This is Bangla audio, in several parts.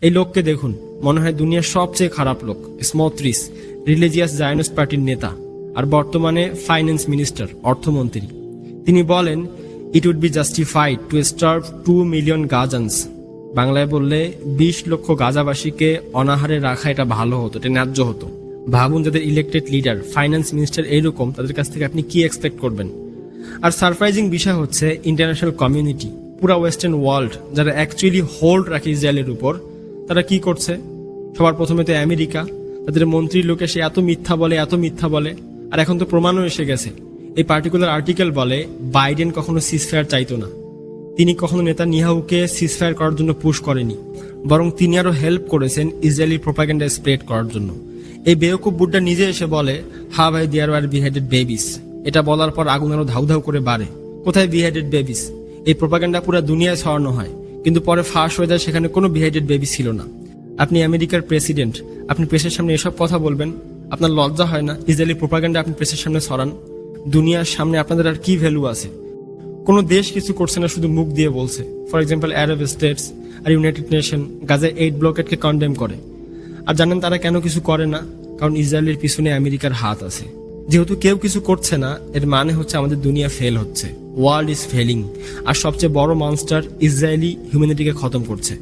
এই লোককে দেখুন, মনে হয় দুনিয়ার সবচেয়ে খারাপ লোক। স্মোত্রিচ, রিলিজিয়াস জায়নিস্ট পার্টির নেতা আর বর্তমানে ফাইন্যান্স মিনিস্টার, অর্থমন্ত্রী। তিনি বলেন, it would be justified to starve 2 million Gazans. বাংলায় বললে 20 লক্ষ গাজাবাসীকে অনাহারে রাখা এটা ভালো হতো, এটা ন্যায্য হতো। ভাবুন, যাদের ইলেক্টেড লিডার, ফাইন্যান্স মিনিস্টার এইরকম, তাদের কাছ থেকে আপনি কি এক্সপেক্ট করবেন? আর সারপ্রাইজিং বিষয় হচ্ছে ইন্টারন্যাশনাল কমিউনিটি, পুরা ওয়েস্টার্ন ওয়ার্ল্ড, যারা অ্যাকচুয়ালি হোল্ড রাখে ইসরায়েলের উপর, তারা কি করছে? সবার প্রথমে তো আমেরিকা, তাদের মন্ত্রীর লোকে সে এত মিথ্যা বলে, আর এখন তো প্রমাণও এসে গেছে। এই পার্টিকুলার আর্টিকেল বলে বাইডেন কখনো সিজফায়ার চাইতো না, তিনি কখনো নেতানিয়াহুকে সিজফায়ার করার জন্য পুশ করেনি, বরং তিনি আরো হেল্প করেছেন ইসরায়েলি প্রোপাগান্ডা স্প্রেড করার জন্য। এই বেওকুব বুড্ডা নিজে এসে বলে, হা ভাই, দেয়ার ওয়ার বিহেডেড বেবিস। এটা বলার পর আগুন আরো ধাউ ধাউ করে বাড়ে। কোথায় বিহেডেড বেবিস? এই প্রোপাগান্ডা পুরো দুনিয়ায় ছড়ানো হয়, কিন্তু পরে ফাঁস হয়ে যায় সেখানে কোনো বিহেডেড বেবি ছিল না। আপনি আমেরিকার প্রেসিডেন্ট, আপনি প্রেসের সামনে এসব কথা বলবেন? আপনার লজ্জা হয় না? ইসরায়েলি প্রোপাগান্ডা আপনি প্রেসের সামনে ছড়ান। দুনিয়ার সামনে আপনাদের আর কি ভ্যালু আছে? কোনো দেশ কিছু করছে না, শুধু মুখ দিয়ে বলছে। ফর এক্সাম্পল, আরব স্টেটস আর ইউনাইটেড নেশন গাজায় 8 ব্লকেটকে কন্ডেম করে। আর জানেন তারা কেন কিছু করে না? কারণ ইসরায়েলের পিছনে আমেরিকার হাত আছে। যেহেতু কেউ কিছু করছে না, এর মানে হচ্ছে আমাদের দুনিয়া ফেল হচ্ছে, ওয়ার্ল্ড ইজ ফেলিং। আর সবচেয়ে বড় মনস্টার ইসরায়েলি হিউম্যানিটিকে খতম করছে।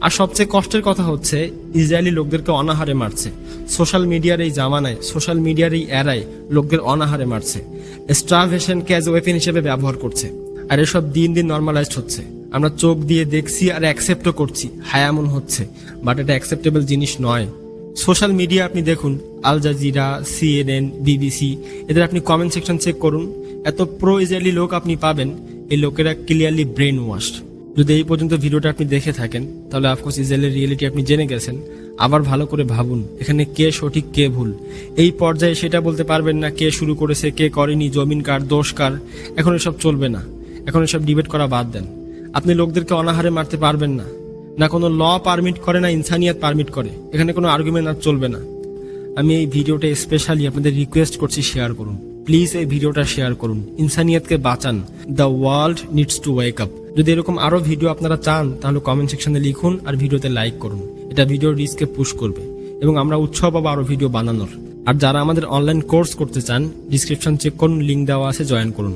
আর সবচেয়ে কষ্টের কথা হচ্ছে ইসরায়েলি লোকদেরকে অনাহারে মারছে। সোশ্যাল মিডিয়ার এই জামানায়, সোশ্যাল মিডিয়ার এই এরায় লোকদের অনাহারে মারছে, স্টারভেশনকে অ্যাজ ওয়েপেন হিসেবে ব্যবহার করছে। আর এসব দিন দিন নর্মালাইজড হচ্ছে। আমরা চোখ দিয়ে দেখছি আর অ্যাকসেপ্টও করছি, হ্যাঁ এমন হচ্ছে, বাট এটা অ্যাকসেপ্টেবল জিনিস নয়। সোশ্যাল মিডিয়া আপনি দেখুন, আল জাজিরা, CNN, BBC, এদের আপনি কমেন্ট সেকশন চেক করুন, এত প্রো ইসরায়েলি লোক আপনি পাবেন। এই লোকেরা ক্লিয়ারলি ব্রেন ওয়াশড। যদি এই পর্যন্ত ভিডিওটা আপনি দেখে থাকেন, তাহলে অফকোর্স ইসরায়েলের রিয়েলিটি আপনি জেনে গেছেন। আবার ভালো করে ভাবুন, এখানে কে সঠিক কে ভুল। এই পর্যায়ে সেটা বলতে পারবেন না কে শুরু করেছে কে করেনি, জমিন কার, দোষ কার। এখন এসব চলবে না, এখন এসব ডিবেট করা বাদ দেন। আপনি লোকদেরকে অনাহারে মারতে পারবেন না, না কোনো ল পারমিট করে, না ইনসানিয়াত পারমিট করে। এখানে কোনো আর্গুমেন্ট আর চলবে না। আমি এই ভিডিওটা স্পেশালি আপনাদের রিকোয়েস্ট করছি, শেয়ার করুন প্লিজ। এই ভিডিওটা শেয়ার করুন, ইনসানিয়াতকে বাঁচান। The world needs to wake up. যদি এরকম আরো ভিডিও আপনারা চান, তাহলে কমেন্ট সেকশনে লিখুন আর ভিডিওতে লাইক করুন। এটা ভিডিওর রিচকে পুশ করবে এবং আমরা উৎসাহ পাবো আরো ভিডিও বানানোর। আর যারা আমাদের অনলাইন কোর্স করতে চান, ডিসক্রিপশন চেক করুন, লিঙ্ক দেওয়া আছে, জয়েন করুন।